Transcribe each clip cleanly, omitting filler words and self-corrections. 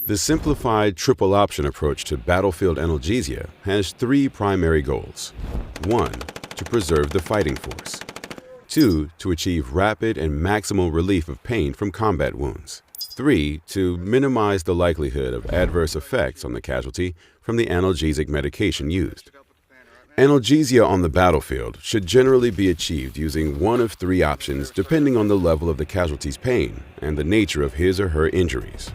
The simplified triple option approach to battlefield analgesia has three primary goals. 1. To preserve the fighting force. 2. To achieve rapid and maximal relief of pain from combat wounds. 3. To minimize the likelihood of adverse effects on the casualty from the analgesic medication used. Analgesia on the battlefield should generally be achieved using one of three options depending on the level of the casualty's pain and the nature of his or her injuries.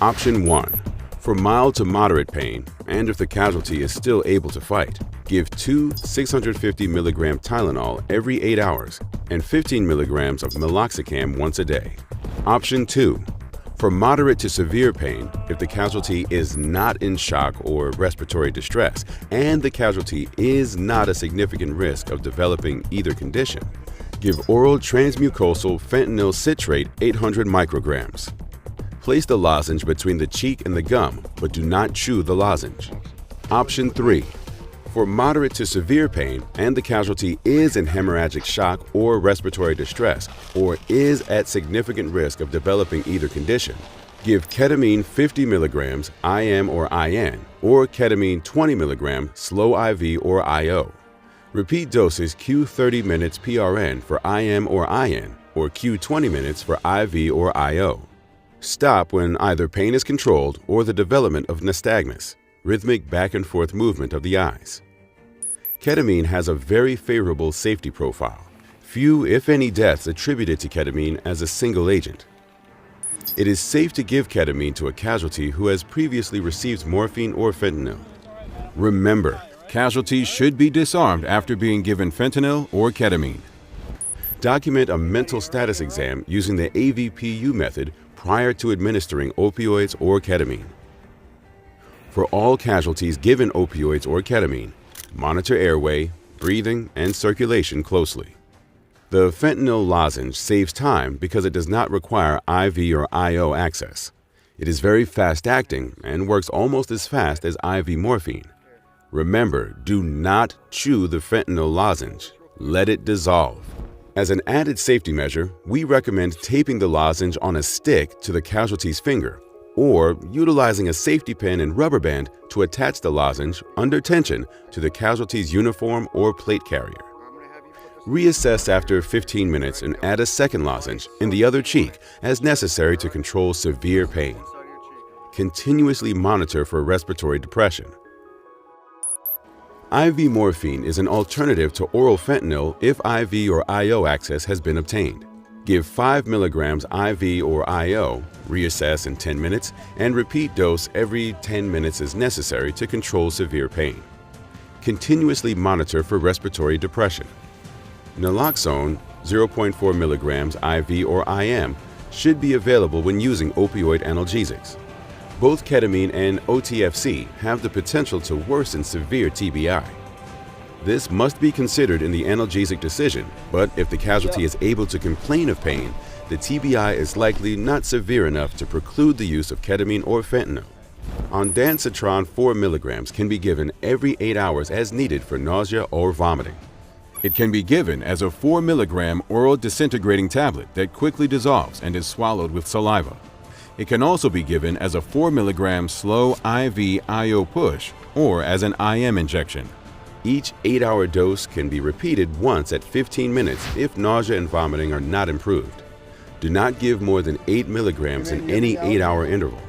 Option 1. For mild to moderate pain, and if the casualty is still able to fight, give 2 650 mg Tylenol every 8 hours and 15 mg of meloxicam once a day. Option 2. For moderate to severe pain, if the casualty is not in shock or respiratory distress, and the casualty is not a significant risk of developing either condition, give oral transmucosal fentanyl citrate 800 micrograms. Place the lozenge between the cheek and the gum, but do not chew the lozenge. Option 3. For moderate to severe pain, and the casualty is in hemorrhagic shock or respiratory distress, or is at significant risk of developing either condition, give ketamine 50 mg IM or IN, or ketamine 20 mg slow IV or IO. Repeat doses Q 30 minutes PRN for IM or IN, or Q 20 minutes for IV or IO. Stop when either pain is controlled or the development of nystagmus, rhythmic back and forth movement of the eyes. Ketamine has a very favorable safety profile. Few, if any, deaths attributed to ketamine as a single agent. It is safe to give ketamine to a casualty who has previously received morphine or fentanyl. Remember, casualties should be disarmed after being given fentanyl or ketamine. Document a mental status exam using the AVPU method prior to administering opioids or ketamine. For all casualties given opioids or ketamine, monitor airway, breathing, and circulation closely. The fentanyl lozenge saves time because it does not require IV or IO access. It is very fast-acting and works almost as fast as IV morphine. Remember, do not chew the fentanyl lozenge. Let it dissolve. As an added safety measure, we recommend taping the lozenge on a stick to the casualty's finger, or utilizing a safety pin and rubber band to attach the lozenge under tension to the casualty's uniform or plate carrier. Reassess after 15 minutes and add a second lozenge in the other cheek as necessary to control severe pain. Continuously monitor for respiratory depression. IV morphine is an alternative to oral fentanyl if IV or IO access has been obtained. Give 5 mg IV or IO, reassess in 10 minutes, and repeat dose every 10 minutes as necessary to control severe pain. Continuously monitor for respiratory depression. Naloxone, 0.4 mg IV or IM, should be available when using opioid analgesics. Both ketamine and OTFC have the potential to worsen severe TBI. This must be considered in the analgesic decision, but if the casualty is able to complain of pain, the TBI is likely not severe enough to preclude the use of ketamine or fentanyl. Ondansetron 4 mg can be given every 8 hours as needed for nausea or vomiting. It can be given as a 4 mg oral disintegrating tablet that quickly dissolves and is swallowed with saliva. It can also be given as a 4 mg slow IV IO push or as an IM injection. Each 8-hour dose can be repeated once at 15 minutes if nausea and vomiting are not improved. Do not give more than 8 mg in any 8-hour interval.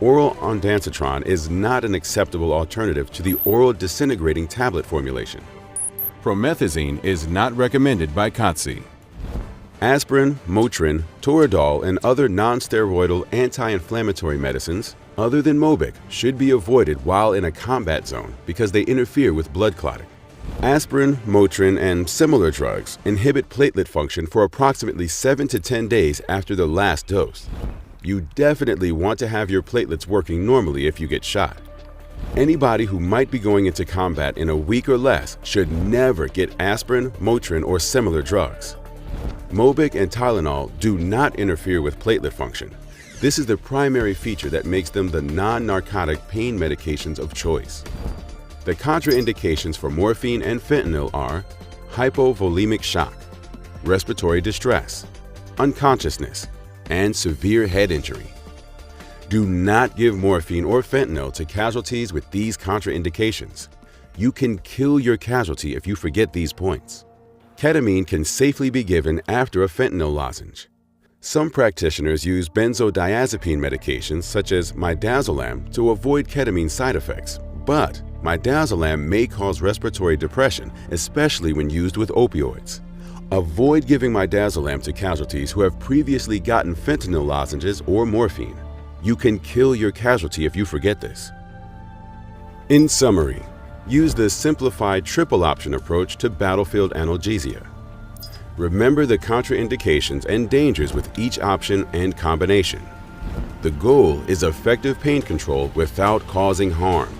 Oral ondansetron is not an acceptable alternative to the oral disintegrating tablet formulation. Promethazine is not recommended by COTC. Aspirin, Motrin, Toradol, and other non-steroidal anti-inflammatory medicines, other than Mobic, should be avoided while in a combat zone because they interfere with blood clotting. Aspirin, Motrin, and similar drugs inhibit platelet function for approximately 7 to 10 days after the last dose. You definitely want to have your platelets working normally if you get shot. Anybody who might be going into combat in a week or less should never get aspirin, Motrin, or similar drugs. Mobic and Tylenol do not interfere with platelet function. This is the primary feature that makes them the non-narcotic pain medications of choice. The contraindications for morphine and fentanyl are hypovolemic shock, respiratory distress, unconsciousness, and severe head injury. Do not give morphine or fentanyl to casualties with these contraindications. You can kill your casualty if you forget these points. Ketamine can safely be given after a fentanyl lozenge. Some practitioners use benzodiazepine medications such as midazolam to avoid ketamine side effects, but midazolam may cause respiratory depression, especially when used with opioids. Avoid giving midazolam to casualties who have previously gotten fentanyl lozenges or morphine. You can kill your casualty if you forget this. In summary, use the simplified triple option approach to battlefield analgesia. Remember the contraindications and dangers with each option and combination. The goal is effective pain control without causing harm.